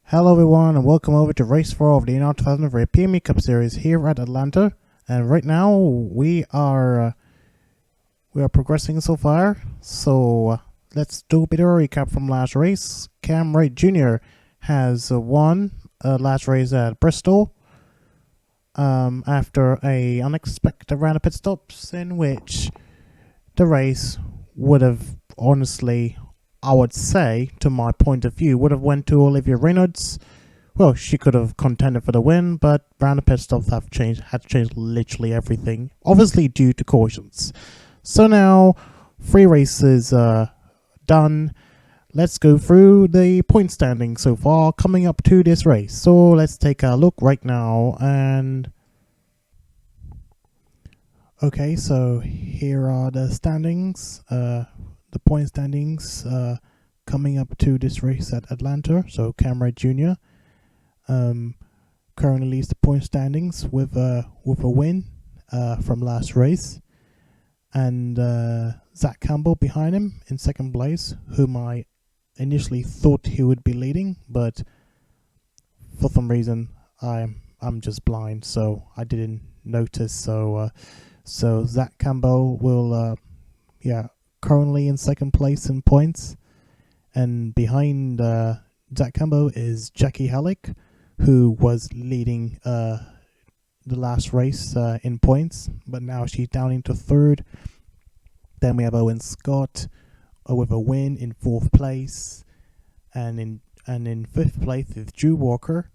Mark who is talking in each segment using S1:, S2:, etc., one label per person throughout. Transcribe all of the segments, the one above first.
S1: Hello everyone and welcome over to Race 4 of the NR2003 PMU Cup Series here at Atlanta. And right now we are progressing so far. So let's do a bit of a recap from last race. Cam Wright Jr. has won last race at Bristol after a unexpected round of pit stops in which the race would have honestly, I would say, to my point of view, would have went to Olivia Reynolds. Well, she could have contended for the win, but round of pit stops had changed literally everything, obviously due to cautions. So now, 3 races done. Let's go through the point standing so far coming up to this race. So let's take a look right now. And okay, so here are the standings. The point standings coming up to this race at Atlanta. So Cam Wright Jr. Currently leads the point standings with a win from last race, and Zach Campbell behind him in second place, whom I initially thought he would be leading, but for some reason I'm just blind, so I didn't notice. So Zach Campbell will currently in second place in points, and behind Zach Campbell is Jackie Halleck, who was leading the last race in points, but now she's down into third. Then we have Owen Scott with a win in fourth place, and in fifth place is Drew Walker,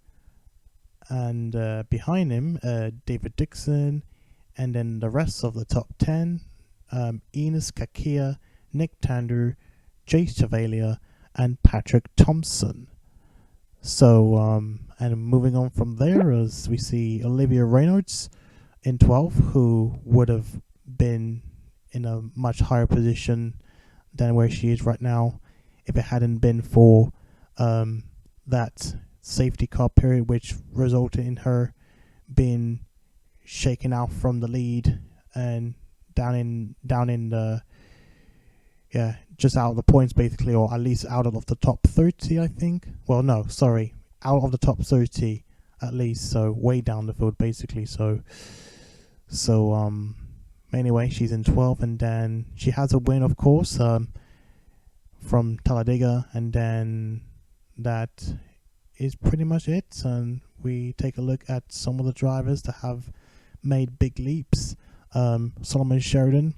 S1: and behind him David Dixon, and then the rest of the top 10. Enos Kakia, Nick Tander, Jace Chavalia, and Patrick Thompson. So, and moving on from there, as we see Olivia Reynolds in 12th, who would have been in a much higher position than where she is right now if it hadn't been for that safety car period, which resulted in her being shaken out from the lead and down in the just out of the points basically, or at least out of the top 30, I think. Well, no, sorry, out of the top 30 at least, so way down the field basically. So anyway, she's in 12th, and then she has a win, of course, from Talladega, and then that is pretty much it. And we take a look at some of the drivers that have made big leaps. Solomon Sheridan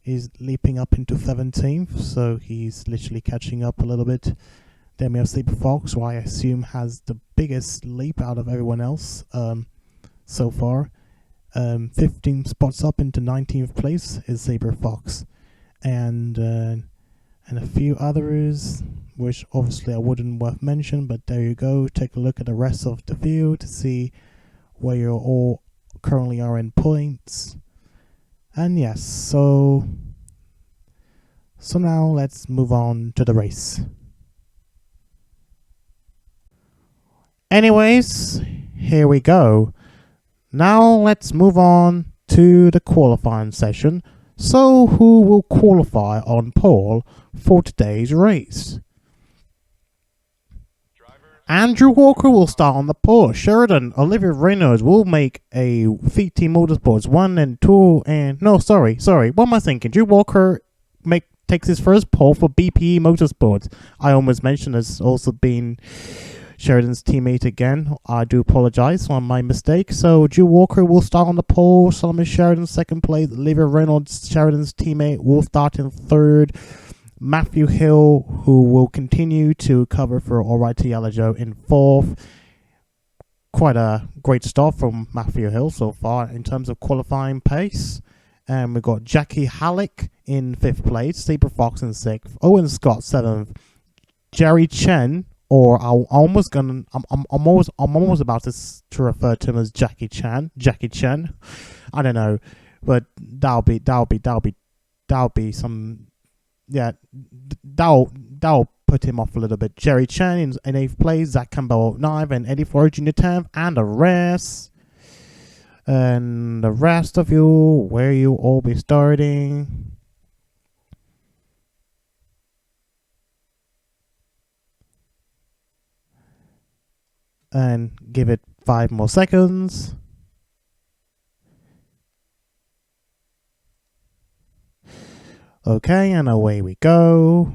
S1: is leaping up into 17th, so he's literally catching up a little bit. Then we have Sleeper Fox, who I assume has the biggest leap out of everyone else so far. 15 spots up into 19th place is Saber Fox, and a few others. which obviously I wouldn't worth mention, but there you go. Take a look at the rest of the field to see where you all currently are in points. And yes, so now let's move on to the race. Anyways, here we go. Now let's move on to the qualifying session. So who will qualify on pole for today's race? Andrew Walker will start on the pole. Sheridan, Olivia Reynolds will make a VT Motorsports 1 and 2 and... No, sorry. What am I thinking? Drew Walker takes his first pole for BPE Motorsports. I almost mentioned as also being Sheridan's teammate again. I do apologize for my mistake. So Drew Walker will start on the pole. Solomon Sheridan second place. Olivia Reynolds, Sheridan's teammate, will start in third. Matthew Hill, who will continue to cover for Alrighty Yalajo, in fourth. Quite a great start from Matthew Hill so far in terms of qualifying pace. And we've got Jackie Halleck in fifth place, Sabre Fox in sixth, Owen Scott seventh, Jerry Chen, or I'm almost about to refer to him as Jackie Chan. I don't know, but that'll be some. Yeah, that'll put him off a little bit. Jerry Chen in 8th place, Zach Campbell 9th, and Eddie Flores Jr. 10th, and the rest. And the rest of you, where you all be starting. And give it 5 more seconds. Okay, and away we go.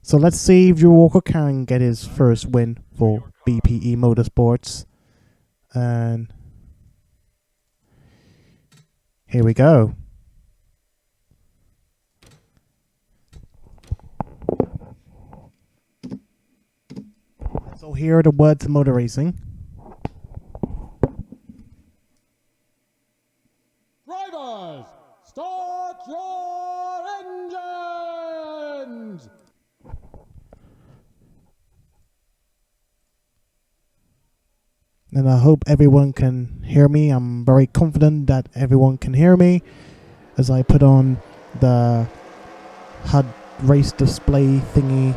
S1: So let's see if Drew Walker can get his first win for BPE Motorsports. And here we go. So here are the words of motor racing.
S2: Drivers, start your engines!
S1: And I hope everyone can hear me. I'm very confident that everyone can hear me as I put on the HUD race display thingy,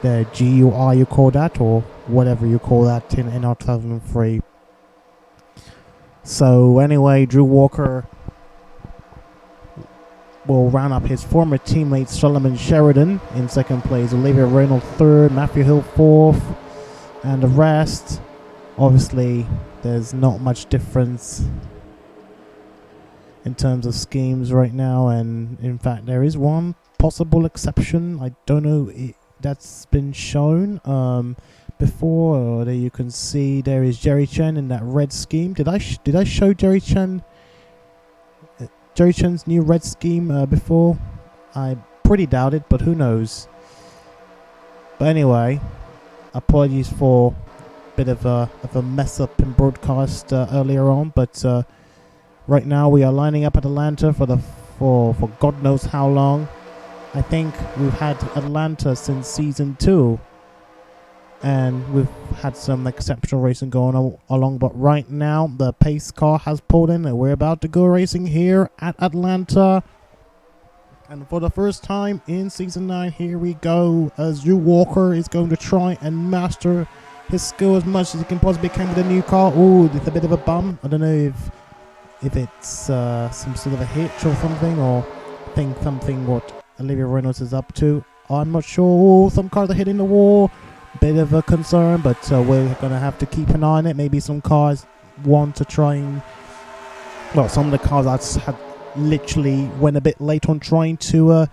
S1: the GUI you call that, or whatever you call that in NR2003. So anyway, Drew Walker will round up his former teammate Solomon Sheridan in second place, Olivia Reynolds third, Matthew Hill fourth, and the rest. Obviously, there's not much difference in terms of schemes right now, and in fact, there is one possible exception. I don't know if that's been shown before, or that you can see there is Jerry Chen in that red scheme. Did I show Jerry Chen? Jerry Chen's new red scheme before? I pretty doubt it, but who knows. But anyway, apologies for a bit of a mess up in broadcast earlier on, but right now we are lining up at Atlanta for God knows how long. I think we've had Atlanta since season 2, and we've had some exceptional racing going along, but right now the pace car has pulled in and we're about to go racing here at Atlanta. And for the first time in season 9, here we go, as Drew Walker is going to try and master his skill as much as he can possibly can with a new car. Oh, it's a bit of a bum. I don't know if it's some sort of a hitch or something, or think something what Olivia Reynolds is up to. I'm not sure. Oh, some cars are hitting the wall. Bit of a concern, but we're going to have to keep an eye on it. Maybe some cars want to try and... Well, some of the cars I had literally went a bit late on trying to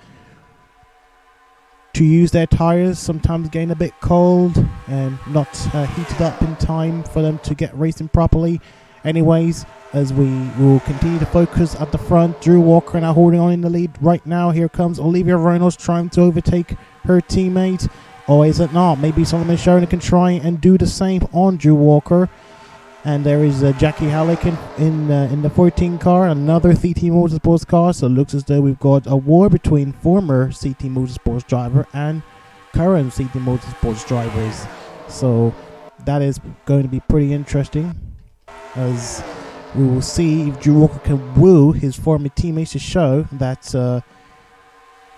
S1: use their tires, sometimes getting a bit cold and not heated up in time for them to get racing properly. Anyways, as we will continue to focus at the front, Drew Walker now holding on in the lead right now. Here comes Olivia Reynolds trying to overtake her teammate. Or is it not? Maybe Solomon Sheridan can try and do the same on Drew Walker. And there is Jackie Halleck in the 14 car, another CT Motorsports car. So it looks as though we've got a war between former CT Motorsports driver and current CT Motorsports drivers. So that is going to be pretty interesting, as we will see if Drew Walker can woo his former teammates to show that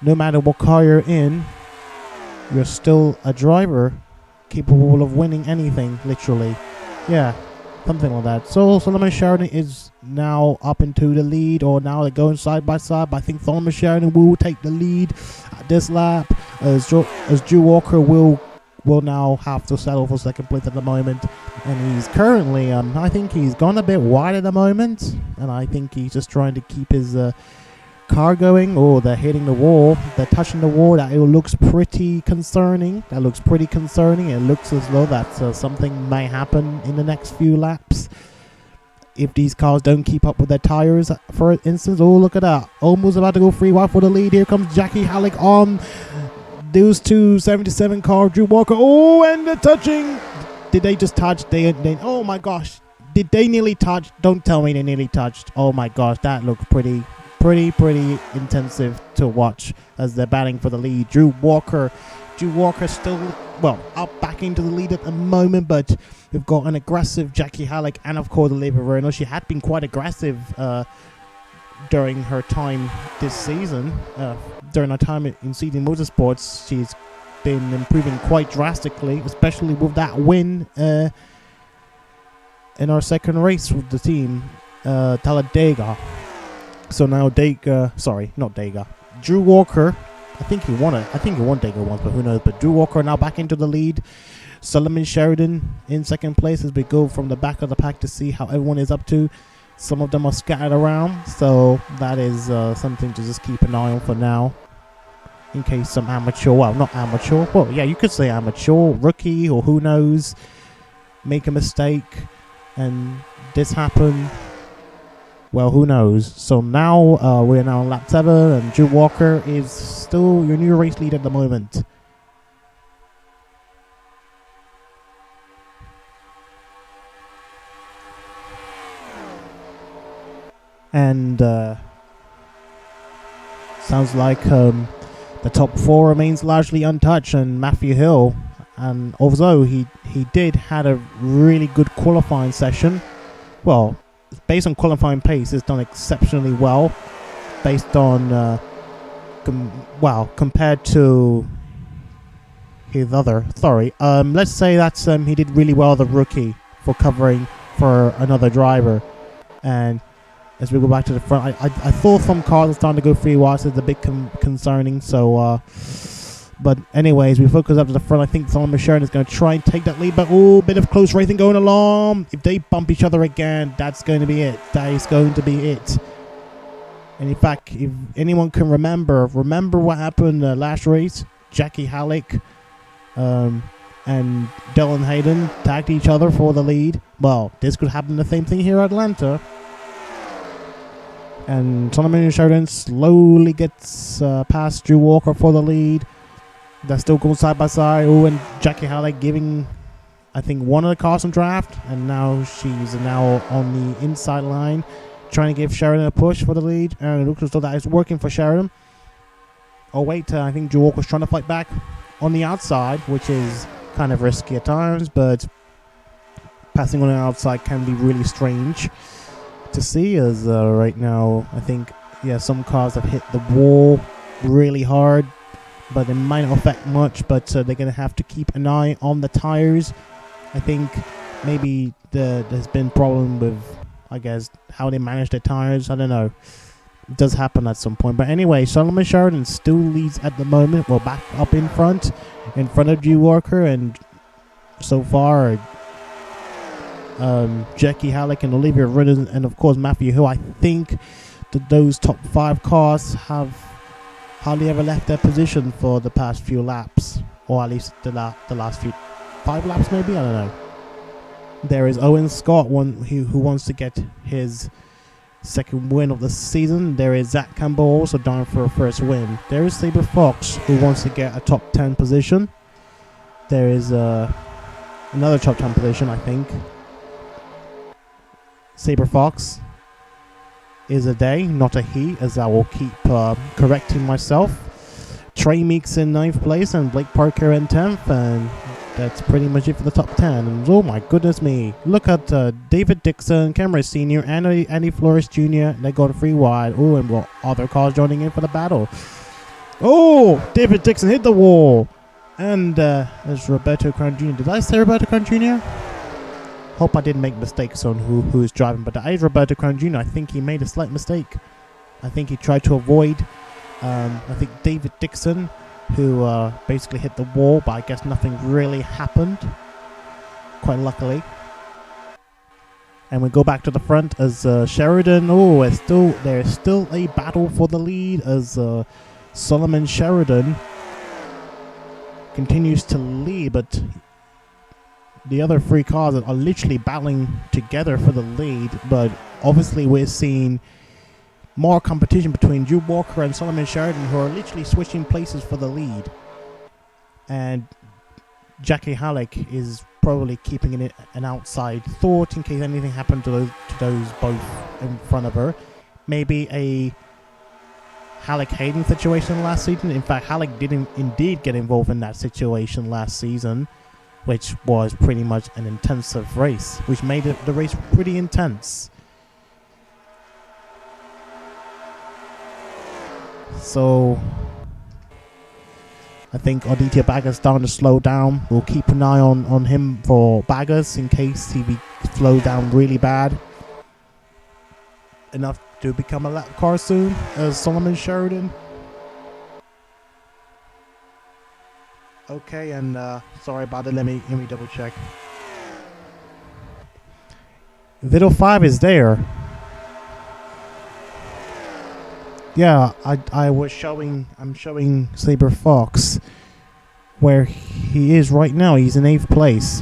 S1: no matter what car you're in, you're still a driver capable of winning anything, literally. Yeah, something like that. So Solomon Sheridan is now up into the lead, or now they're going side by side, but I think Solomon Sheridan will take the lead at this lap, as Drew Walker will now have to settle for second place at the moment. And he's currently, I think he's gone a bit wide at the moment, and I think he's just trying to keep his car going. Oh, they're hitting the wall, they're touching the wall. That looks pretty concerning. It looks as though that something may happen in the next few laps if these cars don't keep up with their tires, for instance. Oh, look at that, almost about to go free wide for the lead. Here comes Jackie Halleck on those 277 car, Drew Walker. Oh, and they're touching. Did they just touch? They oh my gosh, did they nearly touch? Don't tell me they nearly touched. Oh my gosh, that looked pretty intensive to watch as they're battling for the lead. Drew Walker still, up back into the lead at the moment, but we've got an aggressive Jackie Halleck and of course Olivia Verno. She had been quite aggressive during her time this season. During her time in CT Motorsports, she's been improving quite drastically, especially with that win in our second race with the team, Talladega. So now Drew Walker, I think he won Dega once, but who knows. But Drew Walker now back into the lead. Solomon Sheridan in second place as we go from the back of the pack to see how everyone is up to. Some of them are scattered around, so that is something to just keep an eye on for now. In case some you could say amateur, rookie, or who knows, make a mistake and this happen. Well, who knows? So now we're now on lap 7, and Drew Walker is still your new race lead at the moment. And sounds like the top 4 remains largely untouched, and Matthew Hill, and although he did had a really good qualifying session, well, based on qualifying pace, has done exceptionally well. Based on, compared to his other, let's say that he did really well, the rookie, for covering for another driver. And as we go back to the front, I thought some cars are starting to go free wide, so it's a bit concerning. So, but anyways, we focus up to the front. I think Solomon Sheridan is going to try and take that lead, but bit of close racing going along. If they bump each other again, that's going to be it. That is going to be it. And in fact, if anyone can remember what happened last race, Jackie Halleck and Dylan Hayden tagged each other for the lead. Well, this could happen the same thing here at Atlanta. And Solomon Sheridan slowly gets past Drew Walker for the lead. They're still going side by side. Oh, and Jackie Halleck giving, I think, one of the cars some draft. And now she's now on the inside line, trying to give Sheridan a push for the lead. And it looks as though that is working for Sheridan. Oh, wait, I think Drew Walker's trying to fight back on the outside, which is kind of risky at times. But passing on the outside can be really strange to see, as right now, I think, some cars have hit the wall really hard, but it might not affect much. But they're going to have to keep an eye on the tires. I think maybe there's been problem with, I guess, how they manage their tires. I don't know. It does happen at some point. But anyway, Solomon Sheridan still leads at the moment. Well, back up in front of Drew Walker, and so far, Jackie Halleck and Olivia Verno, and of course Matthew Hill. I think that those top 5 cars have hardly ever left their position for the past few laps, or at least the last few 5 laps maybe, I don't know. There is Owen Scott, who wants to get his second win of the season. There is Zach Campbell, also down for a first win. There is Saber Fox, who wants to get a top 10 position. There is another top 10 position, I think. Saber Fox is a they, not a he, as I will keep correcting myself. Trey Meeks in 9th place and Blake Parker in 10th, and that's pretty much it for the top 10. And oh my goodness me, look at David Dixon, Cameron Sr., Andy Flores Jr., they got a free wide. Oh, and well, other cars joining in for the battle. Oh, David Dixon hit the wall. And there's Roberto Crown Jr. Did I say Roberto Crown Jr.? Hope I didn't make mistakes on who's driving, but that is Roberto Crown Jr. I think he made a slight mistake. I think he tried to avoid I think David Dixon, who basically hit the wall, but I guess nothing really happened, quite luckily. And we go back to the front as Sheridan. Oh, there's still a battle for the lead as Solomon Sheridan continues to lead, but the other 3 cars are literally battling together for the lead. But obviously we're seeing more competition between Drew Walker and Solomon Sheridan, who are literally switching places for the lead. And Jackie Halleck is probably keeping it an outside thought in case anything happened to those both in front of her. Maybe a Halleck-Hayden situation last season. In fact, Halleck didn't indeed get involved in that situation last season, which was pretty much an intensive race, which made the race pretty intense. So I think Aditya Baggar's starting to slow down. We'll keep an eye on him for Baggers in case he slows down really bad enough to become a lap car soon as Solomon Sheridan. Okay, and sorry about it, let me double check. Video 5 is there. Yeah, I'm showing Saber Fox where he is right now. He's in 8th place.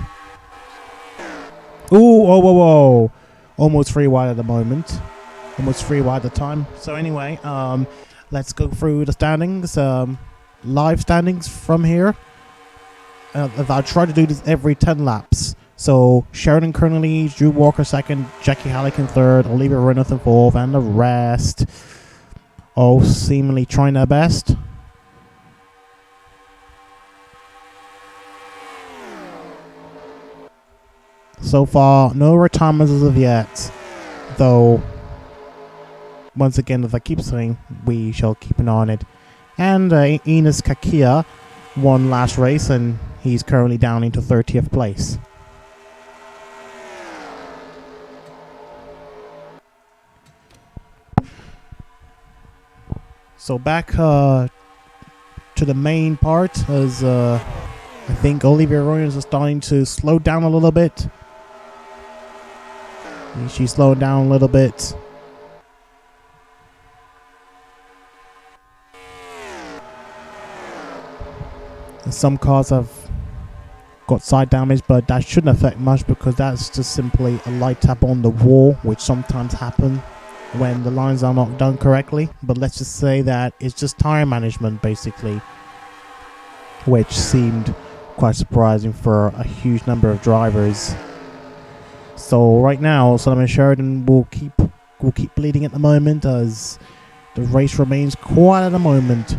S1: Ooh, whoa. Almost 3 wide at the moment. Almost 3 wide at the time. So anyway, let's go through the standings. Live standings from here. I'll try to do this every 10 laps. So Sheridan currently leads, Drew Walker 2nd, Jackie Halleck in 3rd, Olivia Reynolds in 4th, and the rest all seemingly trying their best. So far, no retirements as of yet, though once again, as I keep saying, we shall keep an eye on it. And Enos Kakia won last race, and he's currently down into 30th place. So back to the main part, as I think Olivia Royals is starting to slow down a little bit. She's slowing down a little bit. Some cars have got side damage, but that shouldn't affect much because that's just simply a light tap on the wall, which sometimes happens when the lines are not done correctly. But let's just say that it's just tire management basically, which seemed quite surprising for a huge number of drivers. So right now Solomon Sheridan will keep leading at the moment as the race remains quiet at the moment.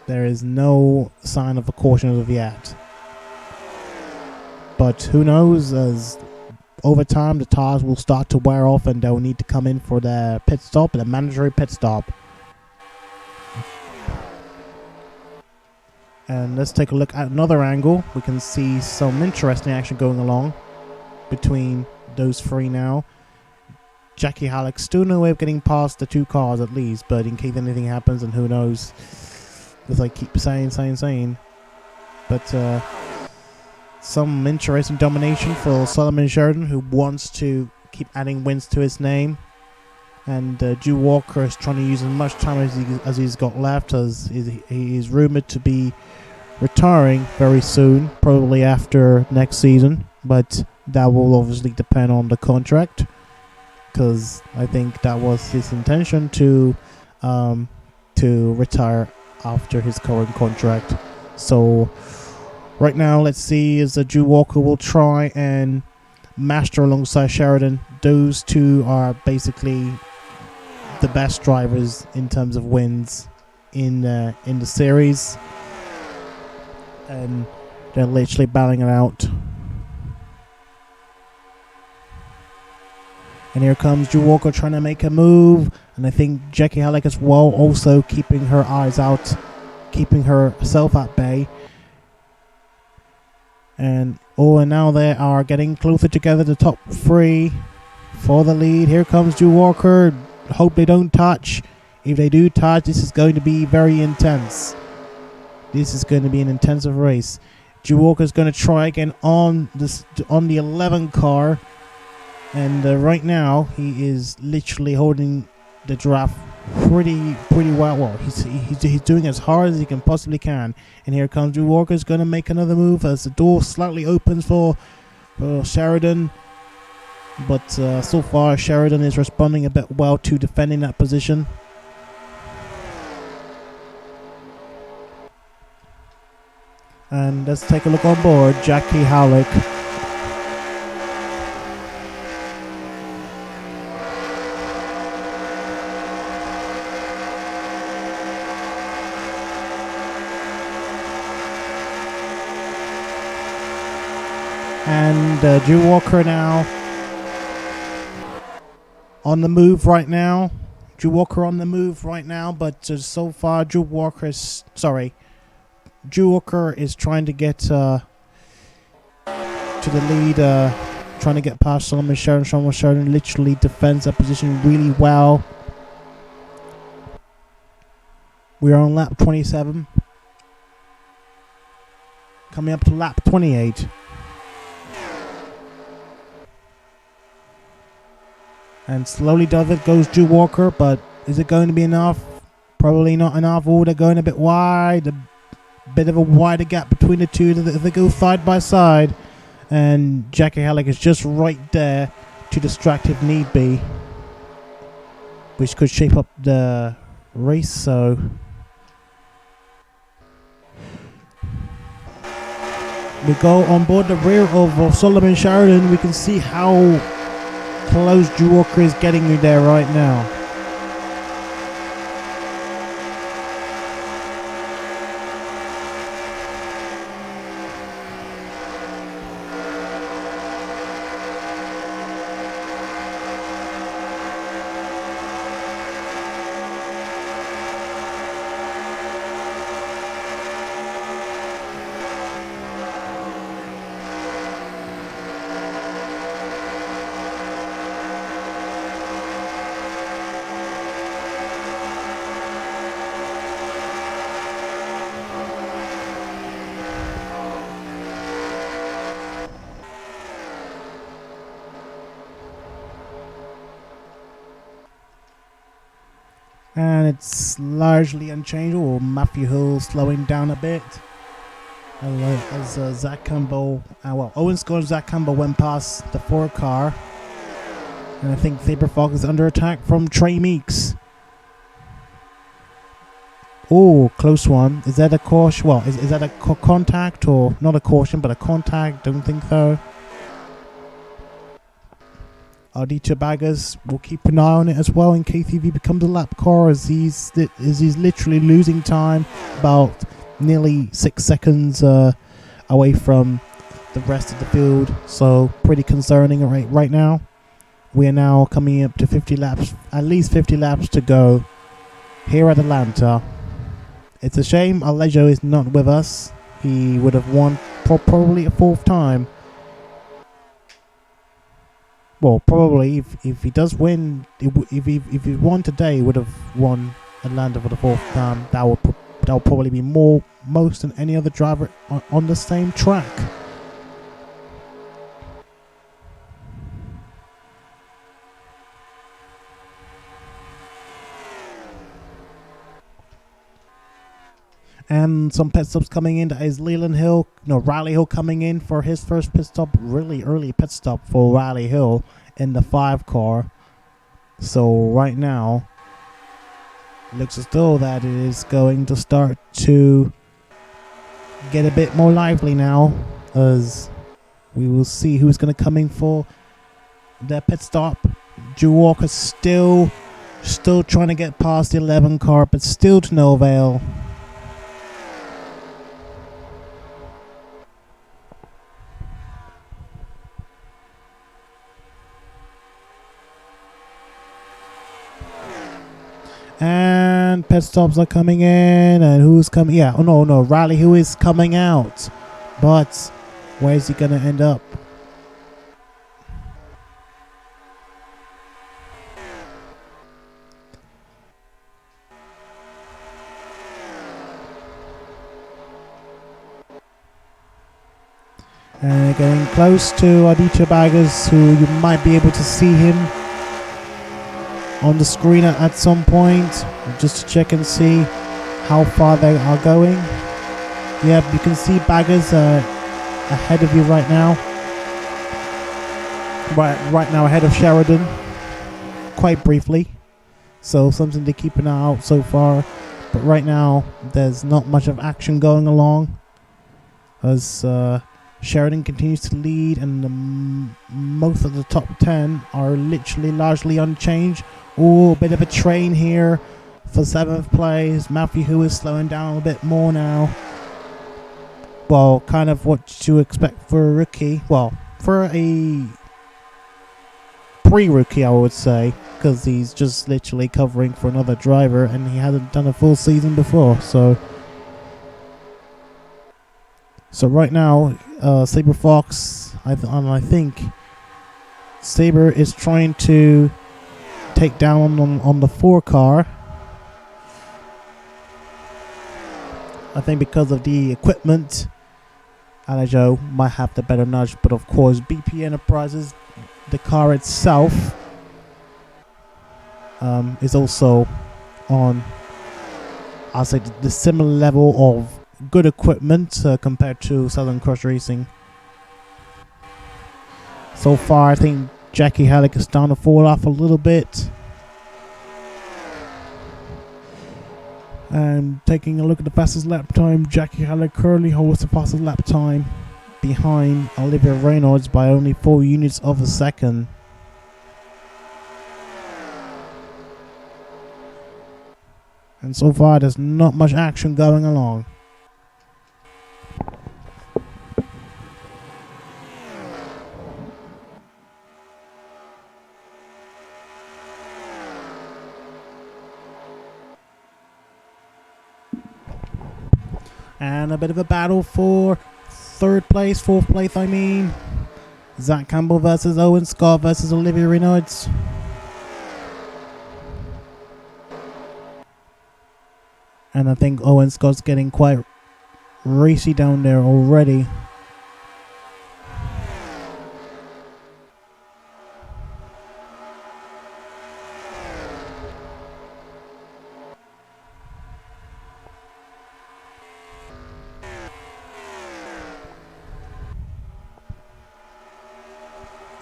S1: There is no sign of a caution as of yet. But who knows, as over time the tires will start to wear off and they'll need to come in for their pit stop, the mandatory pit stop. And let's take a look at another angle. We can see some interesting action going along between those 3 now. Jackie Halleck still no way of getting past the 2 cars at least, but in case anything happens, and who knows, as I keep saying. But some interesting domination for Solomon Sheridan, who wants to keep adding wins to his name. And Drew Walker is trying to use as much time as he's got left, as he is rumored to be retiring very soon, probably after next season. But that will obviously depend on the contract, because I think that was his intention to retire after his current contract. So right now, let's see as Drew Walker will try and Master alongside Sheridan. Those two are basically the best drivers in terms of wins in the series, and they're literally battling it out. And here comes Drew Walker trying to make a move, and I think Jackie Halleck as well, also keeping her eyes out, keeping herself at bay. And now they are getting closer together, the top three for the lead. Here comes Drew Walker. Hope they don't touch. If they do touch, this is going to be very intense. This is going to be an intensive race. Drew Walker is going to try again on the 11 car. And right now, he is literally holding the draft pretty well. Well, he's doing as hard as he can possibly can. And here comes Drew Walker. Is going to make another move as the door slightly opens for Sheridan. But so far, Sheridan is responding a bit well to defending that position. And let's take a look on board. Jackie Halleck. And Drew Walker now on the move right now. Drew Walker on the move right now, but so far Drew Walker is trying to get to the lead, trying to get past Solomon Sheridan. Solomon Sheridan literally defends that position really well. We are on lap 27, coming up to lap 28. And slowly does it, goes Drew Walker, but is it going to be enough? Probably not enough. Oh, they're going a bit wide. A bit of a wider gap between the two. They go side by side. And Jackie Halleck is just right there to distract if need be, which could shape up the race. So we go on board the rear of Solomon Sheridan. We can see how close Drew Walker is getting me there right now. And it's largely unchanged, or Matthew Hill slowing down a bit. As Zach Campbell, Owen Scott and Zach Campbell went past the 4 car. And I think Sabre Fox is under attack from Trey Meeks. Oh, close one. Is that a caution? Well, is that a contact, or not a caution, but a contact? Don't think so. Ardita Baggers will keep an eye on it as well in case he becomes a lap car, as he's literally losing time, about nearly 6 seconds away from the rest of the field. So pretty concerning right now. We are now coming up to 50 laps, at least 50 laps to go here at Atlanta. It's a shame Alejo is not with us. He would have won probably a 4th time. Well, probably if he does win, if he won today, he would have won Atlanta for the 4th time. That would probably be most than any other driver on the same track. And some pit stops coming in. That is Riley Hill coming in for his first pit stop. Really early pit stop for Riley Hill in the 5 car. So right now, it looks as though that it is going to start to get a bit more lively now, as We will see who's going to come in for their pit stop. Drew Walker still trying to get past the 11 car, but still to no avail. And pit stops are coming in, and who's coming? Yeah, oh no, Riley, who is coming out, but where's he gonna end up? And getting close to Aditya Baggers, who you might be able to see him on the screen at some point, just to check and see how far they are going. Yep, you can see Baggers ahead of you right now. Right now ahead of Sheridan, quite briefly. So something to keep an eye out so far. But right now, there's not much of action going along, as Sheridan continues to lead, and most of the top 10 are literally largely unchanged. Oh, a bit of a train here for 7th place. Matthew, who is slowing down a bit more now. Well, kind of what you expect for a rookie. Well, for a pre-rookie, I would say, because he's just literally covering for another driver, and he hasn't done a full season before. So right now, Saber Fox, I think Saber is trying to take down on the 4 car. I think because of the equipment, Alajo might have the better nudge, but of course BP Enterprises, the car itself, is also on, I'll say, the similar level of good equipment compared to Southern Cross Racing. So far, I think Jackie Halleck is starting to fall off a little bit. And taking a look at the fastest lap time, Jackie Halleck currently holds the fastest lap time behind Olivia Reynolds by only 4 units of a second. And so far, there's not much action going along. And a bit of a battle for 4th place, I mean. Zach Campbell versus Owen Scott versus Olivia Reynolds. And I think Owen Scott's getting quite racy down there already.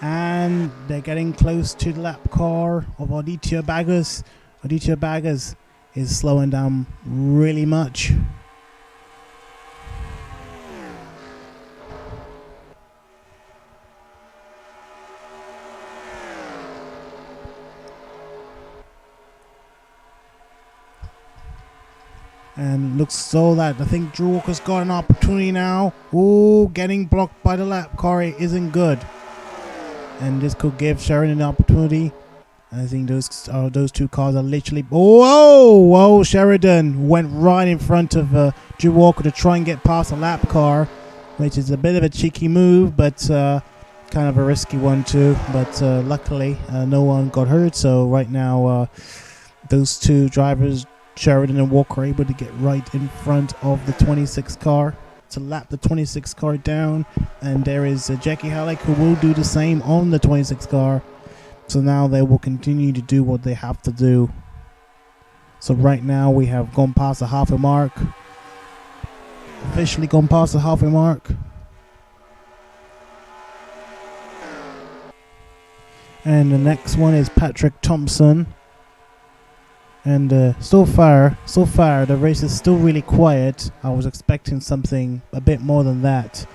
S1: And they're getting close to the lap car of Aditya Baggers. Aditya Baggers is slowing down really much. And looks so that I think Drew Walker's got an opportunity now. Ooh, getting blocked by the lap car isn't good. And this could give Sheridan an opportunity. I think those 2 cars are literally... Whoa! Sheridan went right in front of Drew Walker to try and get past a lap car, which is a bit of a cheeky move, but kind of a risky one too. But luckily, no one got hurt. So right now, those 2 drivers, Sheridan and Walker, are able to get right in front of the 26 car to lap the 26 car down. And there is Jackie Halleck, who will do the same on the 26 car. So now they will continue to do what they have to do. So right now we have gone past the halfway mark. Officially gone past the halfway mark. And the next one is Patrick Thompson. And so far, the race is still really quiet. I was expecting something a bit more than that.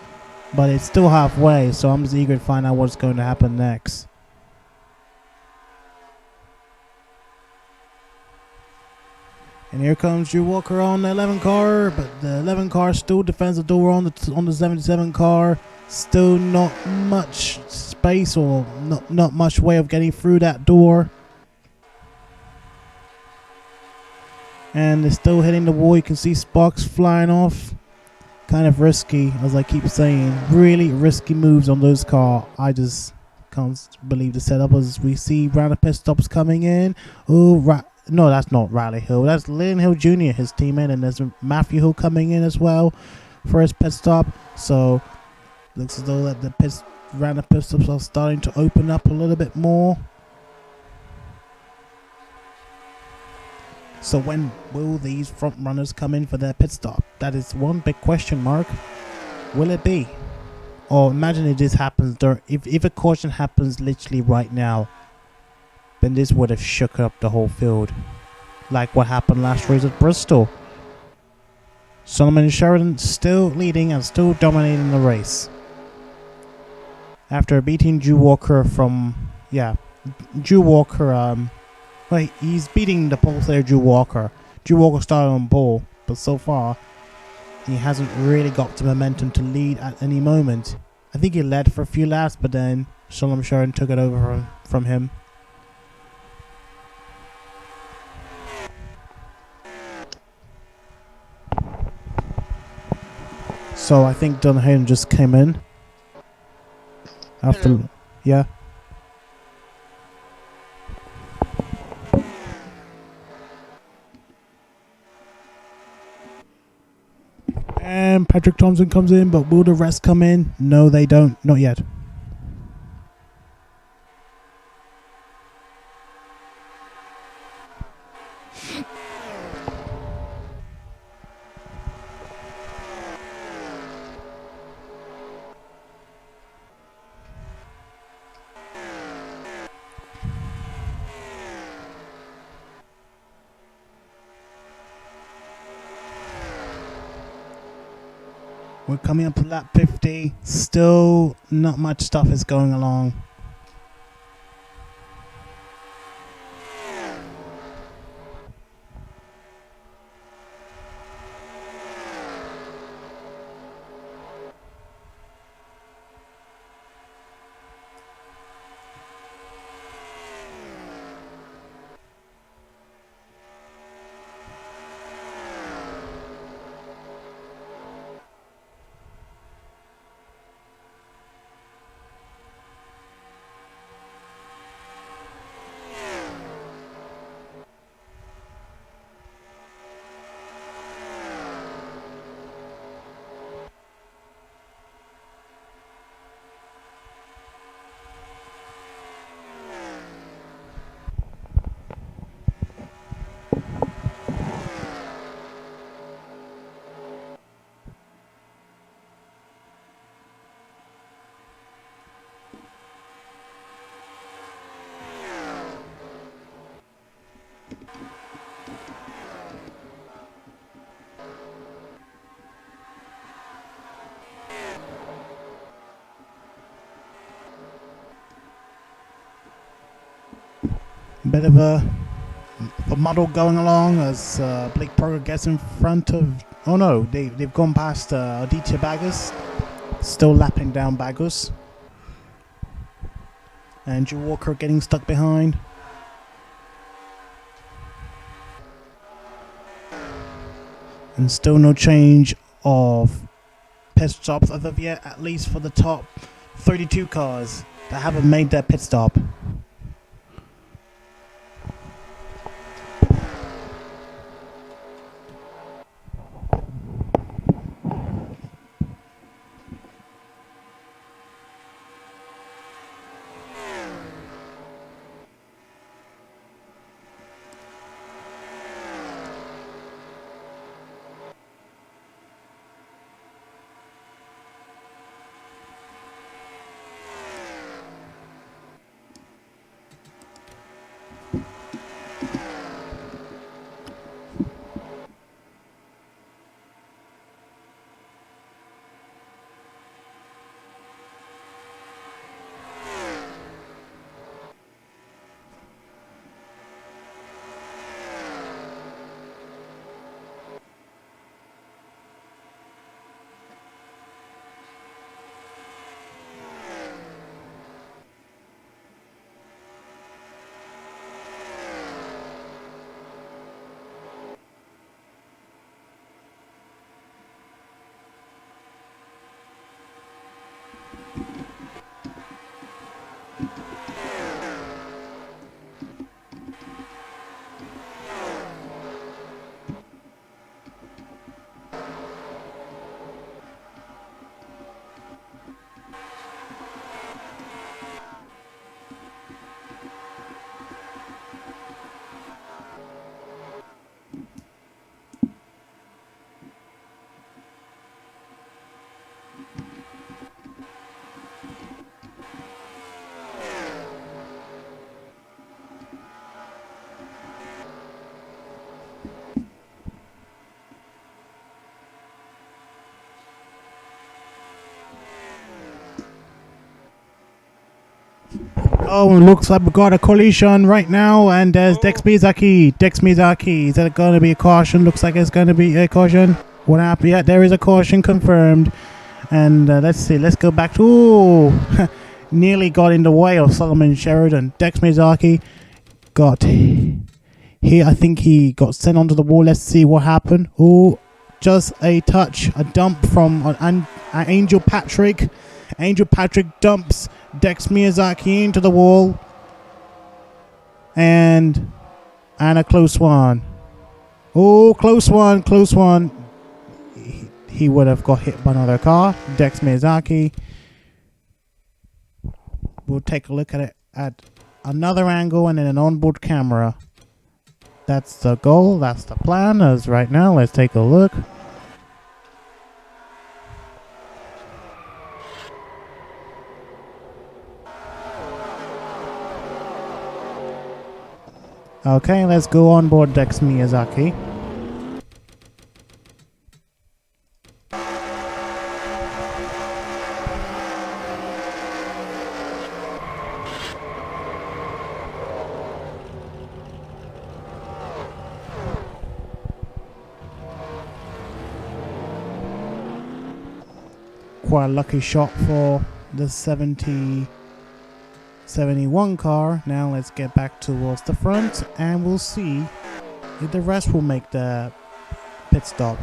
S1: but it's still halfway, so I'm just eager to find out what's going to happen next. And here comes Drew Walker on the 11 car, but the 11 car still defends the door on the 77 car. Still not much space or not much way of getting through that door. And they're still hitting the wall. You can see sparks flying off. Kind of risky, as I keep saying. Really risky moves on those cars. I just can't believe the setup as we see round of pit stops coming in. Oh, no, that's not Riley Hill. That's Lynn Hill Jr., his teammate, and there's Matthew Hill coming in as well for his pit stop. So looks as though that the round of pit stops are starting to open up a little bit more. So when will these front runners come in for their pit stop? That is one big question mark. Will it be? Or imagine if this happens if a caution happens literally right now, then this would have shook up the whole field, like what happened last race at Bristol. Solomon Sheridan still leading and still dominating the race after beating Drew Walker he's beating the pole player Drew Walker. Drew Walker started on pole, but so far he hasn't really got the momentum to lead at any moment. I think he led for a few laps, but then Solomon Sheridan took it over from him. So I think Don Hayden just came in. After, yeah. And Patrick Thompson comes in, but will the rest come in? No, they don't. Not yet. We're coming up to lap 50. Still not much stuff is going along. Bit of a muddle going along as Blake Parker gets in front of... Oh no, they've gone past Aditya Bagus. Still lapping down Bagus. And Drew Walker getting stuck behind. And still no change of pit stops as of yet, at least for the top 32 cars that haven't made their pit stop. Oh, it looks like we got a collision right now, and there's Dex Miyazaki. Dex Miyazaki, is that going to be a caution? Looks like it's going to be a caution. What happened? Yeah, there is a caution confirmed. And let's see, let's go back to... Ooh, nearly got in the way of Solomon Sheridan. Dex Miyazaki got... I think he got sent onto the wall. Let's see what happened. Ooh, just a touch, a dump from Angel Patrick. Angel Patrick dumps Dex Miyazaki into the wall. And a close one. Oh, close one, close one. He would have got hit by another car. Dex Miyazaki. We'll take a look at it at another angle and then an onboard camera. That's the goal. That's the plan. As right now, let's take a look. Okay, let's go on board Dex Miyazaki. Quite a lucky shot for the 71 car. Now let's get back towards the front and we'll see if the rest will make the pit stop.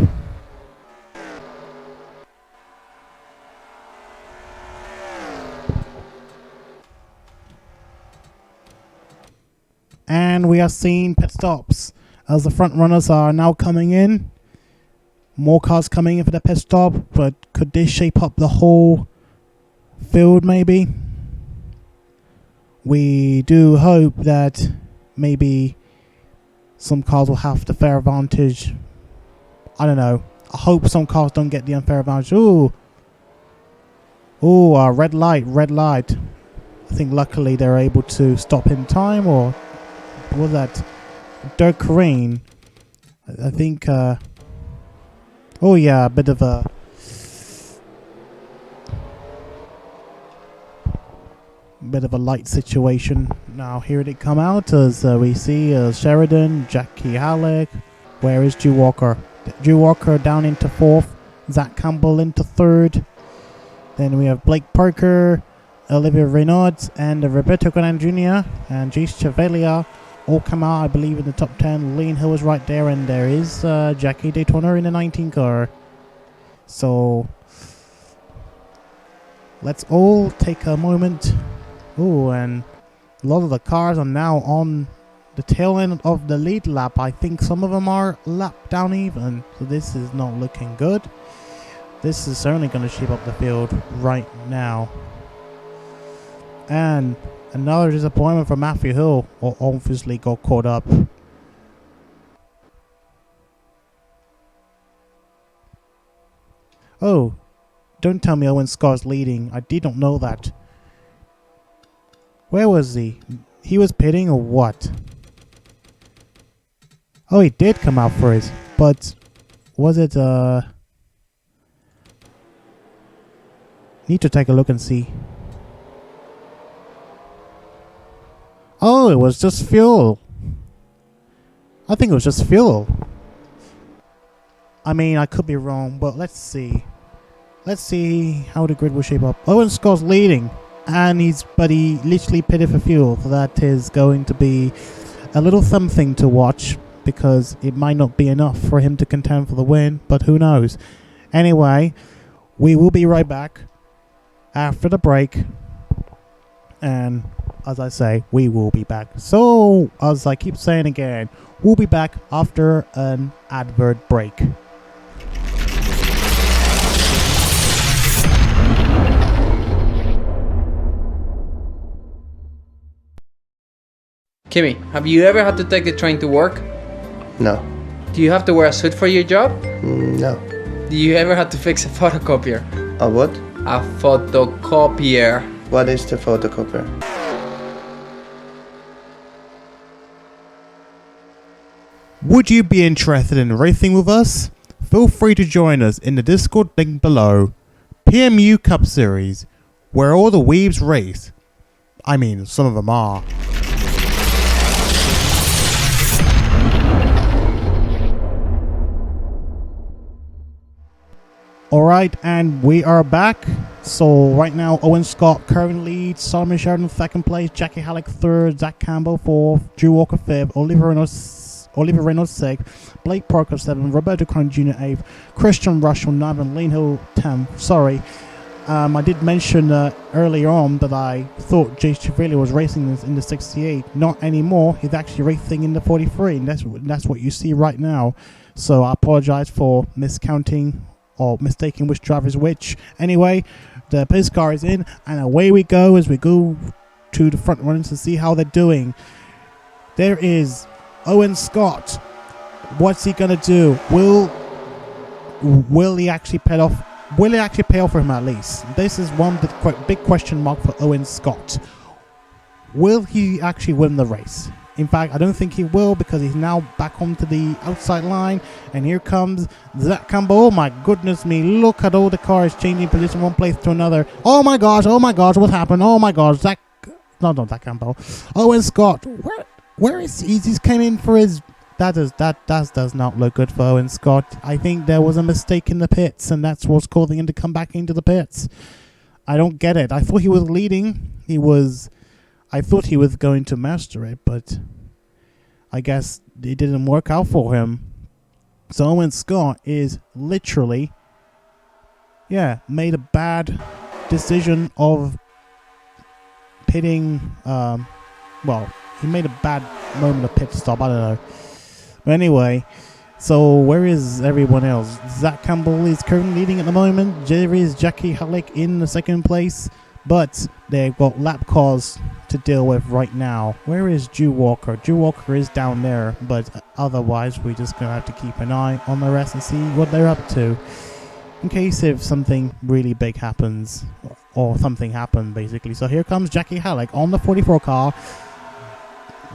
S1: And we are seeing pit stops as the front runners are now coming in. More cars coming in for the pit stop, but could this shape up the whole field maybe? We do hope that maybe some cars will have the fair advantage. I don't know. I hope some cars don't get the unfair advantage. Ooh. Ooh, red light, red light. I think luckily they're able to stop in time, or was that Dirk Rain? I think, oh yeah, a bit of a light situation. Now here they come out as we see Sheridan, Jackie Halleck. Where is Drew Walker? Drew Walker down into 4th, Zach Campbell into 3rd. Then we have Blake Parker, Olivia Reynolds, and Roberto Gran Jr. and Jace Chevalier all come out, I believe, in the top 10. Lean Hill is right there, and there is Jackie Daytona in the 19 car. So let's all take a moment. Oh, and a lot of the cars are now on the tail end of the lead lap. I think some of them are lap down even, so this is not looking good. This is certainly going to shape up the field right now. And another disappointment for Matthew Hill, obviously got caught up. Oh, don't tell me Owen Scar's leading. I did not know that. Where was he? He was pitting or what? Oh, he did come out for it. But was it need to take a look and see. Oh, it was just fuel. I think it was just fuel. I mean, I could be wrong, but let's see. Let's see how the grid will shape up. Owen Scott's leading, and he literally pitted for fuel. So that is going to be a little something to watch, because it might not be enough for him to contend for the win, but who knows. Anyway, we will be right back after the break, and as I say, we will be back. So, as I keep saying again, we'll be back after an advert break.
S3: Kimmy, have you ever had to take the train to work?
S4: No.
S3: Do you have to wear a suit for your job?
S4: No.
S3: Do you ever have to fix a photocopier?
S4: A what?
S3: A photocopier.
S4: What is the photocopier?
S1: Would you be interested in racing with us? Feel free to join us in the Discord link below. PMU Cup Series, where all the weebs race. I mean, some of them are. Alright, and we are back. So right now, Owen Scott currently leads, Solomon Sheridan 2nd place, Jackie Halleck 3rd, Zach Campbell 4th, Drew Walker 5th, Oliver Reynolds 6th, Blake Parker 7th, Roberto Kern Jr. 8th, Christian Russell 9th, and Lane Hill 10th. Sorry. I did mention earlier on that I thought Jay Chevalier was racing in the 68. Not anymore. He's actually racing in the 43, and that's what you see right now. So I apologize for miscounting or mistaking which driver is which. Anyway, the pace car is in, and away we go as we go to the front runners to see how they're doing. There is Owen Scott. What's he gonna do? Will he actually pay off? Will it actually pay off for him at least? This is one big question mark for Owen Scott. Will he actually win the race? In fact, I don't think he will, because he's now back onto the outside line. And here comes Zach Campbell. Oh my goodness me. Look at all the cars changing position one place to another. Oh my gosh, what happened? Oh my gosh, Zach Campbell. Owen Scott. Where is he? He's came in for his... That does not look good for Owen Scott. I think there was a mistake in the pits, and that's what's causing him to come back into the pits. I don't get it. I thought he was leading. I thought he was going to master it, but I guess it didn't work out for him. So Owen Scott is literally, made a bad decision of pitting. He made a bad moment of pit stop. I don't know. But anyway, so where is everyone else? Zach Campbell is currently leading at the moment. There is Jackie Halleck in the 2nd place. But they've got lap cars to deal with right now. Where is Drew Walker? Drew Walker is down there. But otherwise, we're just going to have to keep an eye on the rest and see what they're up to. In case if something really big happens. Or something happened, basically. So here comes Jackie Halleck on the 44 car.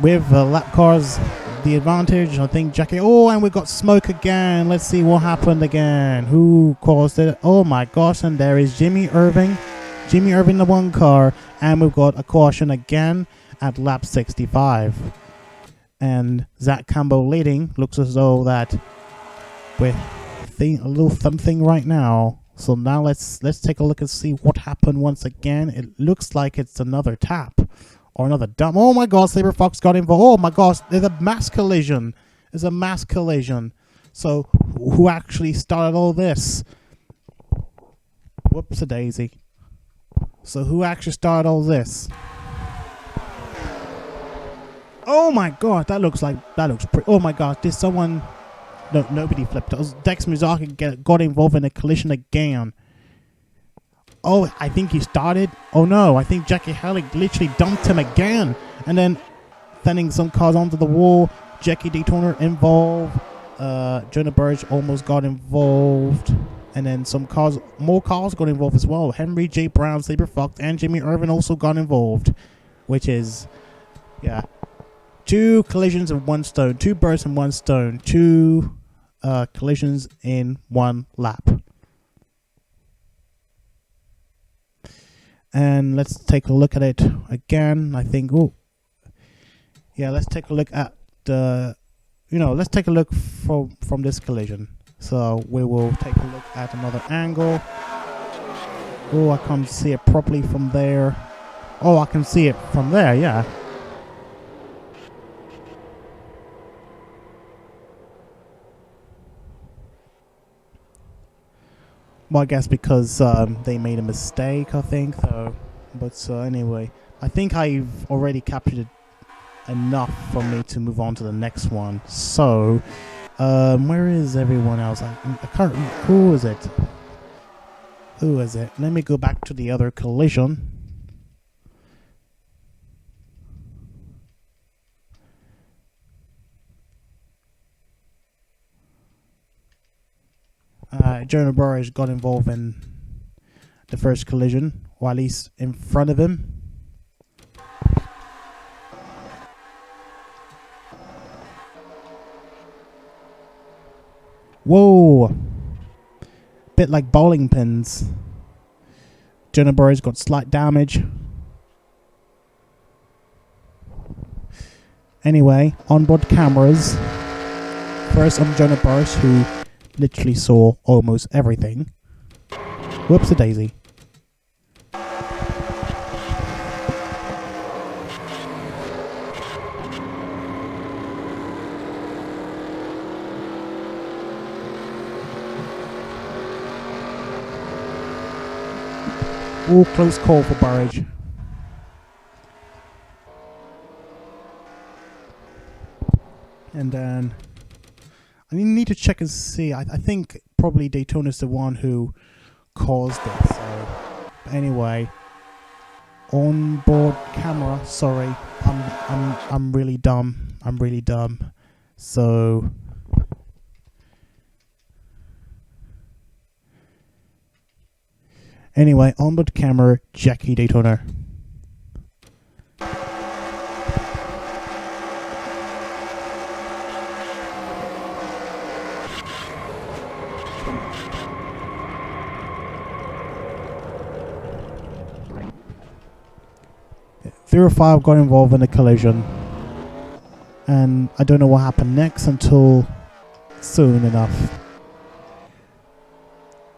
S1: With lap cars, the advantage. I think Jackie... Oh, and we've got smoke again. Let's see what happened again. Who caused it? Oh my gosh, and there is Jimmy Irving, the 1 car, and we've got a caution again at lap 65. And Zach Campbell leading. Looks as though that we're a little something right now. So now let's take a look and see what happened once again. It looks like it's another tap or another dump. Oh my gosh, Saber Fox got involved. Oh my gosh, there's a mass collision. So who actually started all this? Whoops a daisy. So who actually started all this? Oh my god, that looks pretty. Oh my god, did someone... No, nobody flipped. It was Dex Mizaki got involved in a collision again. Oh, I think he started. Oh no, I think Jackie Halleck literally dumped him again. And then sending some cars onto the wall. Jackie Daytona involved. Jonah Burge almost got involved. And then more cars got involved as well. Henry J. Brown, Saber Fox, and Jimmy Irvin also got involved. Which is, 2 collisions in 1 stone. 2 birds in 1 stone. 2 collisions in 1 lap. And let's take a look at it again. I think, let's take a look at let's take a look from this collision. So we will take a look at another angle. Oh, I can't see it properly from there. Oh, I can see it from there, yeah. Well, I guess because they made a mistake, I think. But anyway, I think I've already captured it enough for me to move on to the next one. So, where is everyone else? I can't. Who is it? Let me go back to the other collision. Jonah Burris got involved in the first collision, or at least in front of him. Whoa! Bit like bowling pins. Jonah Burris got slight damage. Anyway, onboard cameras. First on Jonah Burris, who literally saw almost everything. Whoops-a-daisy. All close call for Burridge. And then I need to check and see. I think probably Daytona's the one who caused it. So anyway, onboard camera. Sorry, I'm really dumb. I'm really dumb. So anyway, onboard camera, Jackie Daytona. Three or five got involved in a collision, and I don't know what happened next until soon enough.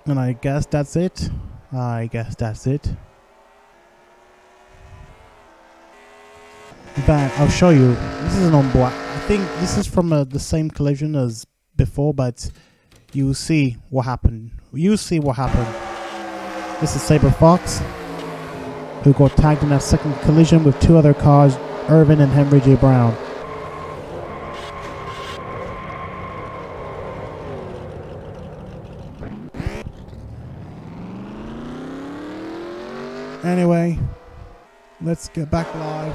S1: And I guess that's it. In fact, I'll show you. This is an onboard. I think this is from the same collision as before, but you'll see what happened. This is Saber Fox, who got tagged in that second collision with two other cars, Irvin and Henry J. Brown. Anyway, let's get back live.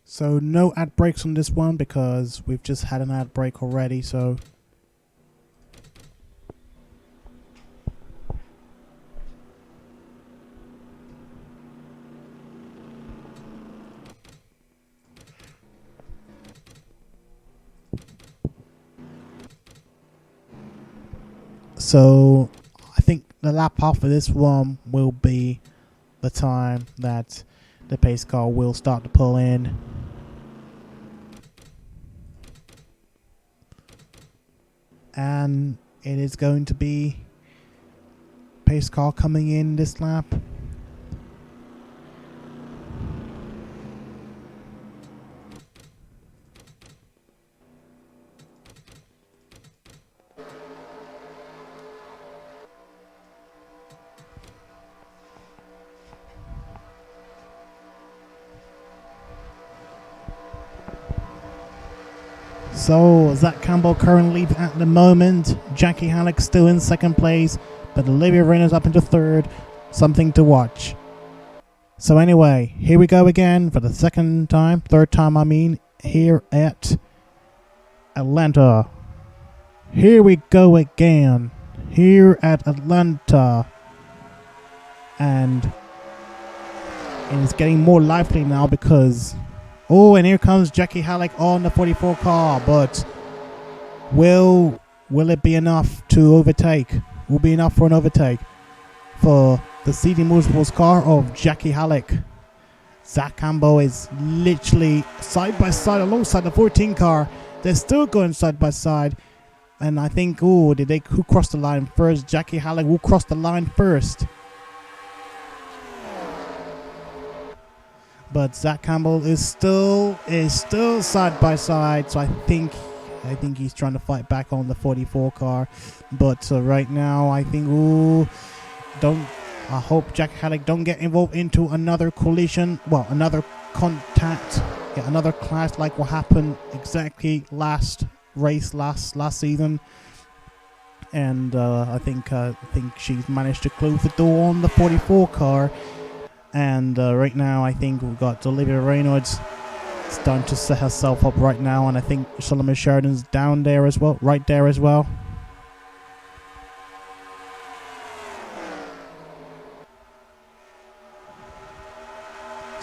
S1: So no ad breaks on this one because we've just had an ad break already, so I think the lap off of this one will be the time that the pace car will start to pull in. And it is going to be pace car coming in this lap. So Zach Campbell currently at the moment. Jackie Halleck still in second place, but Olivia Reynolds up into third. Something to watch. So anyway, here we go again for the third time I mean, here at Atlanta. Here we go again. Here at Atlanta. And it's getting more lively now because... Oh, and here comes Jackie Halleck on the 44 car, but will it be enough to overtake? Will be enough for an overtake for the CD Motorsports car of Jackie Halleck? Zach Campbell is literally side by side alongside the 14 car. They're still going side by side, and I think who crossed the line first? Jackie Halleck will cross the line first. But Zach Campbell is still side by side, so I think he's trying to fight back on the 44 car. But right now, I think I hope Jack Halleck don't get involved into another collision. Well, another contact, another clash like what happened exactly last race last season. And I think she's managed to close the door on the 44 car. And right now, I think we've got Olivia Reynolds starting to set herself up right now, and I think Solomon Sheridan's down there as well, right there as well.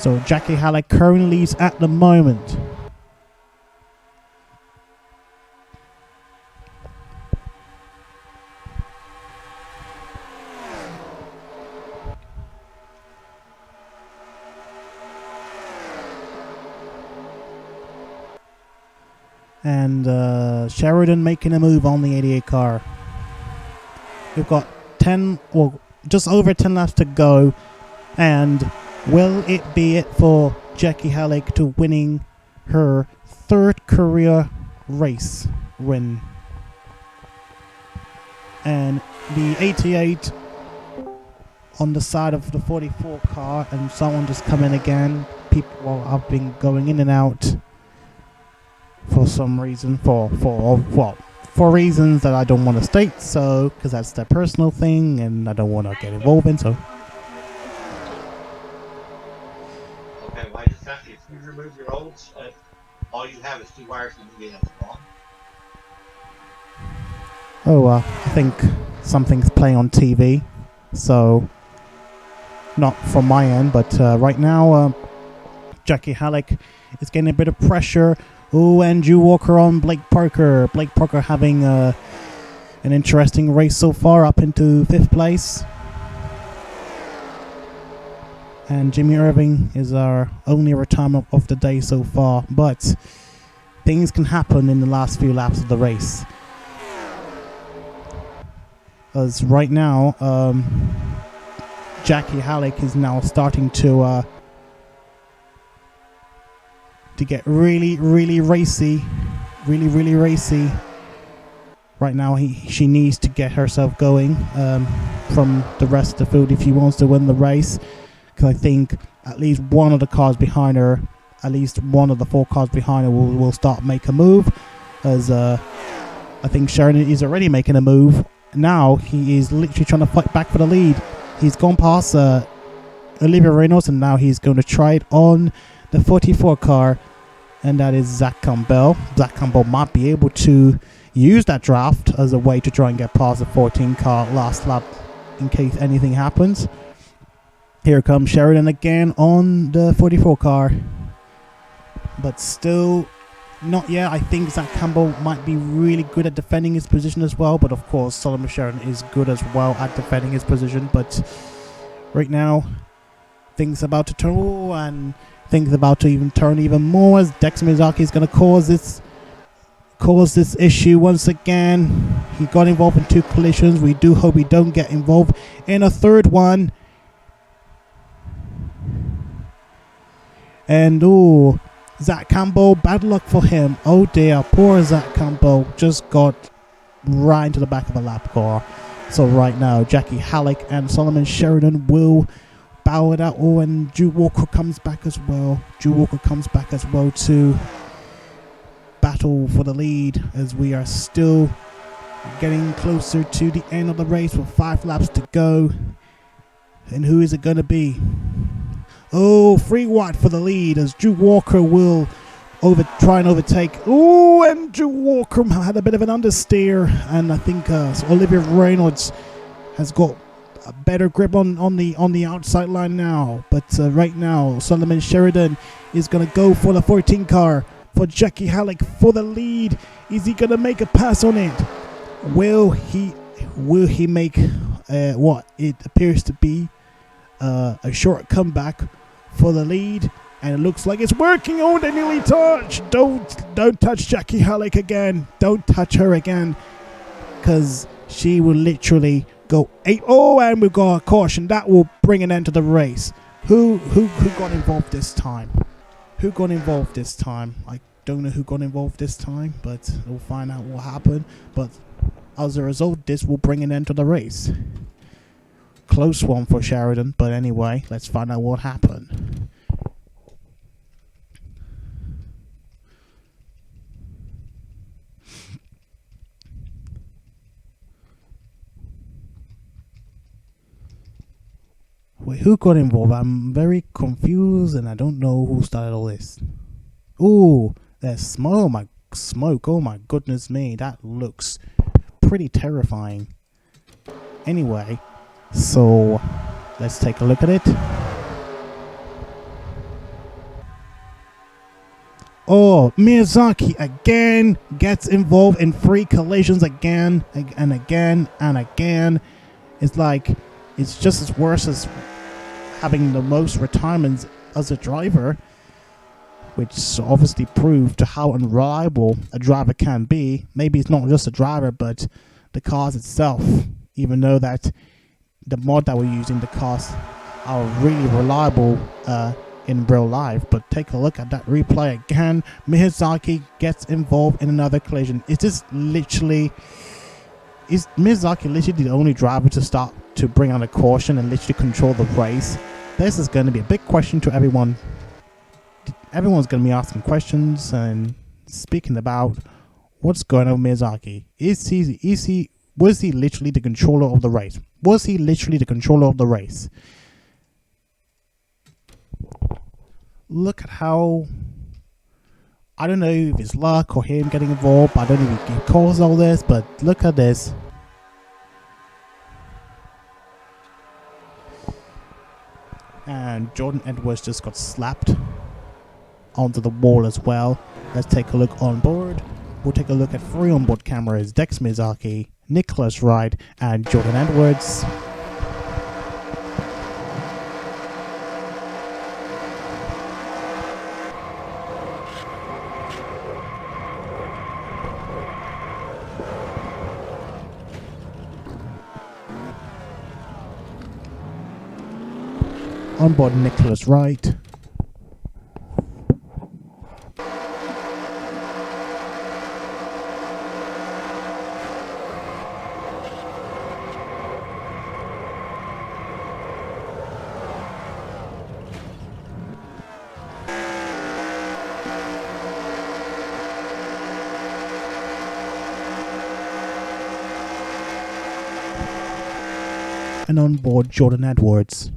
S1: So Jackie Halleck currently leads at the moment. And Sheridan making a move on the 88 car. We've got 10, well, just over 10 laps to go. And will it be it for Jackie Halleck to winning her third career race win? And the 88 on the side of the 44 car, and someone just come in again. People have been going in and out for some reason, for reasons that I don't want to state, so because that's their personal thing and I don't want to get involved in. So
S5: okay, well, I just asked you, if you remove your olds, all you have is 2 wires and you get wrong.
S1: I think something's playing on TV, so not from my end, but right now Jackie Halleck is getting a bit of pressure. Oh, and Drew Walker on Blake Parker. Blake Parker having an interesting race so far, up into 5th place. And Jimmy Irving is our only retirement of the day so far. But things can happen in the last few laps of the race. As right now, Jackie Halleck is now starting to get really racy. Right now she needs to get herself going from the rest of the field if she wants to win the race, because I think at least one of the cars behind her, at least one of the 4 cars behind her will start make a move, as I think Sheridan is already making a move. Now he is literally trying to fight back for the lead. He's gone past Olivia Reynolds, and now he's going to try it on the 44 car, and that is Zach Campbell. Zach Campbell might be able to use that draft as a way to try and get past the 14 car last lap in case anything happens. Here comes Sheridan again on the 44 car, but still not yet. I think Zach Campbell might be really good at defending his position as well, but of course Solomon Sheridan is good as well at defending his position. But right now things about to turn, and things about to even turn even more, as Dex Miyazaki is going to cause this issue once again. He got involved in 2 collisions. We do hope he don't get involved in a 3rd one. And Zach Campbell, bad luck for him. Oh dear, poor Zach Campbell just got right into the back of a lap car. So right now Jackie Halleck and Solomon Sheridan will bow it out. And Drew Walker comes back as well. To battle for the lead, as we are still getting closer to the end of the race with 5 laps to go. And who is it going to be? Free wide for the lead, as Drew Walker will try and overtake. And Drew Walker had a bit of an understeer, and I think Olivia Reynolds has got a better grip on the outside line now. But right now Solomon Sheridan is going to go for the 14 car for Jackie Halleck for the lead. Is he going to make a pass on it? Will he make what it appears to be a short comeback for the lead? And it looks like it's working. They nearly touched. Don't touch Jackie Halleck again. Don't touch her again, because she will literally go 8. And we've got a caution. That will bring an end to the race. Who got involved this time? I don't know who got involved this time, but we'll find out what happened. But as a result, this will bring an end to the race. Close one for Sheridan, but anyway, let's find out what happened. Wait, who got involved? I'm very confused, and I don't know who started all this. There's smoke. Oh my goodness me, that looks pretty terrifying. Anyway, so let's take a look at it. Oh, Miyazaki again gets involved in 3 collisions again and again and again. It's like, it's just as worse as having the most retirements as a driver, which obviously proved to how unreliable a driver can be. Maybe it's not just a driver, but the cars itself. Even though that the mod that we're using, the cars are really reliable in real life. But take a look at that replay again. Miyazaki gets involved in another collision. Is Miyazaki literally the only driver to start to bring on a caution and literally control the race? This is going to be a big question to everyone. Everyone's going to be asking questions and speaking about what's going on with Miyazaki. Was he literally the controller of the race? Was he literally the controller of the race? Look at how, I don't know if it's luck or him getting involved. I don't know if he caused all this, but look at this. And Jordan Edwards just got slapped onto the wall as well. Let's take a look on board. We'll take a look at 3 onboard cameras: Dex Miyazaki, Nicholas Wright, and Jordan Edwards. Onboard Nicholas Wright. And on board Jordan Edwards.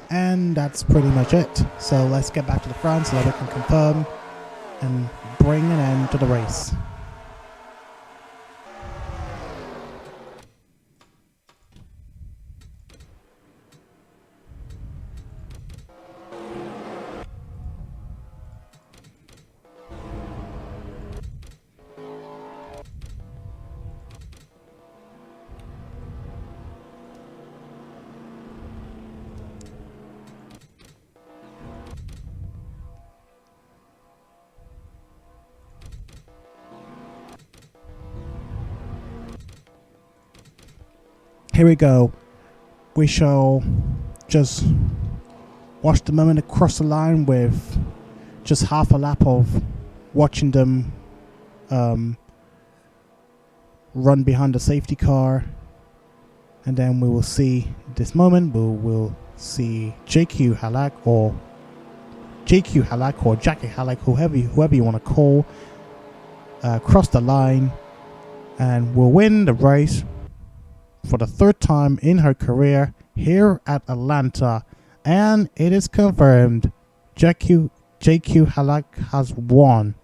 S1: And that's pretty much it. So let's get back to the front so that we can confirm and bring an end to the race. Here we go. We shall just watch the moment across the line with just half a lap of watching them run behind the safety car, and then we will see this moment. We'll see JQ Halak or Jackie Halak, whoever you want to call, cross the line and will win the race for the 3rd time in her career here at Atlanta. And it is confirmed, JQ Halak has won.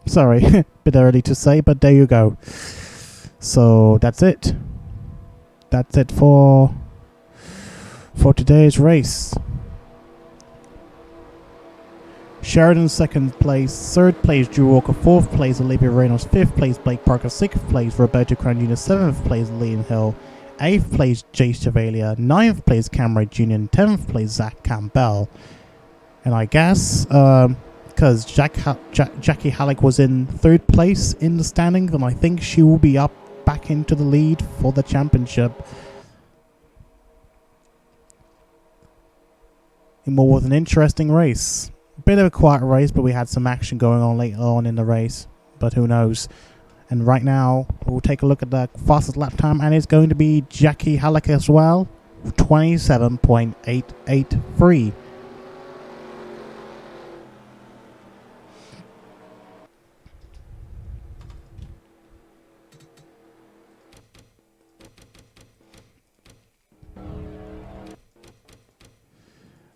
S1: Sorry, bit early to say, but there you go. So that's it. That's it for today's race. Sheridan 2nd place, 3rd place Drew Walker, 4th place Olivia Reynolds, 5th place Blake Parker, 6th place Roberto Crown Jr., 7th place Liam Hill, 8th place Jace Chavalia, 9th place Cameron Jr., and 10th place Zach Campbell. And I guess because Jackie Halleck was in 3rd place in the standings, then I think she will be up back into the lead for the championship. In what was an interesting race. Bit of a quiet race, but we had some action going on later on in the race, but who knows. And right now we'll take a look at the fastest lap time, and it's going to be Jackie Halleck as well, 27.883.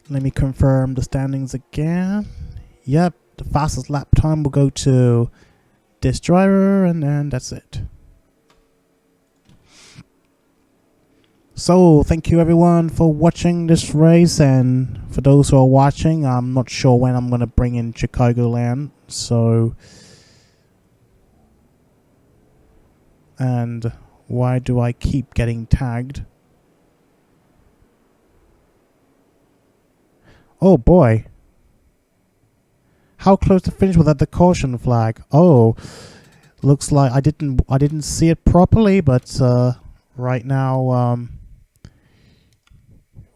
S1: Let me confirm the standings again. Yep, the fastest lap time will go to this driver, and then that's it. So, thank you everyone for watching this race, and for those who are watching, I'm not sure when I'm going to bring in Chicagoland, so... And why do I keep getting tagged? Oh boy. How close to finish without the caution flag? Oh, looks like I didn't see it properly, but right now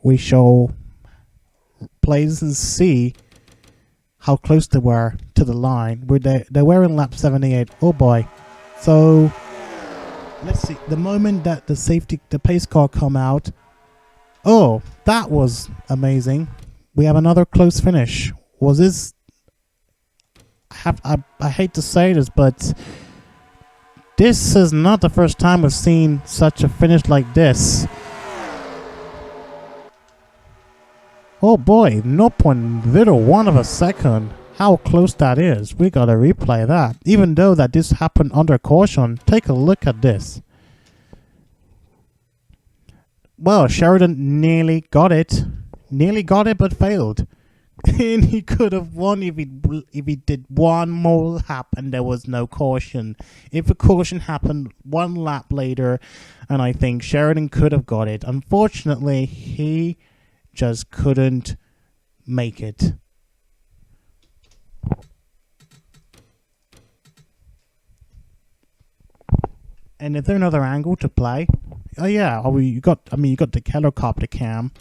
S1: we shall play this and see how close they were to the line. They were in lap 78. Oh boy. So let's see. The moment that the pace car come out, oh, that was amazing. We have another close finish. Was this? I hate to say this, but this is not the first time we've seen such a finish like this. Oh boy, 0.01 of a second. How close that is. We gotta replay that. Even though that this happened under caution, take a look at this. Well, Sheridan nearly got it. Nearly got it, but failed. And he could have won if he did one more lap and there was no caution. If a caution happened one lap later, and I think Sheridan could have got it. Unfortunately, he just couldn't make it. And is there another angle to play? Oh yeah, you got the helicopter cam.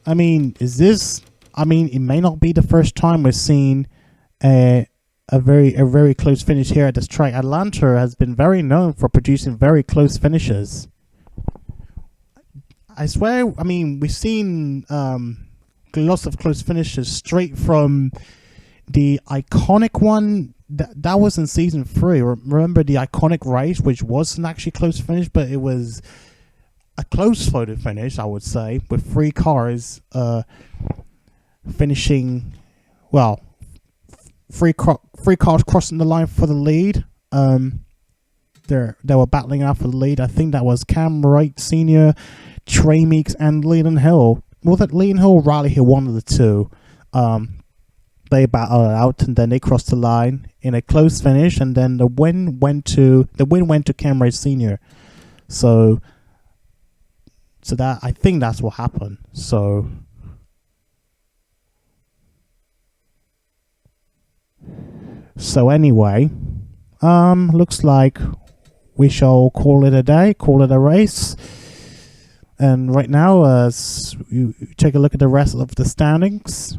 S1: I mean, it may not be the first time we've seen a very close finish here at this track. Atlanta has been very known for producing very close finishes. I swear, I mean, we've seen lots of close finishes straight from the iconic one that was in season 3. Remember the iconic race, which wasn't actually close finish, but it was a close photo finish, I would say, with 3 cars finishing, well, 3 cars crossing the line for the lead. They were battling out for the lead. I think that was Cam Wright Sr., Trey Meeks, and Leland Hill. Was that Leland Hill or Riley Hill? One of the two. They battled out, and then they crossed the line in a close finish, and then the win went to Cam Wright Sr. So that, I think that's what happened. So anyway, looks like we shall call it a day, call it a race. And right now, you take a look at the rest of the standings.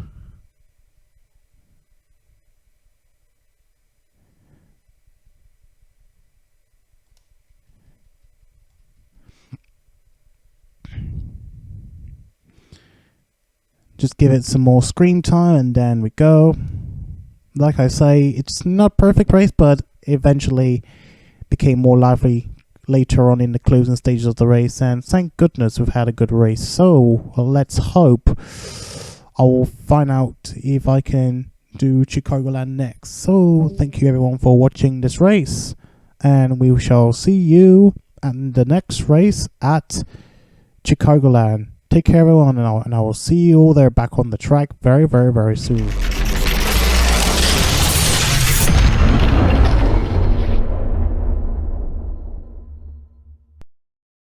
S1: Just give it some more screen time, and then we go. Like I say, it's not perfect race, but eventually became more lively later on in the closing stages of the race, and thank goodness we've had a good race. So let's hope I will find out if I can do Chicagoland next. So thank you everyone for watching this race, and we shall see you at the next race at Chicagoland. Take care everyone, and I will see you all there back on the track very, very, very soon.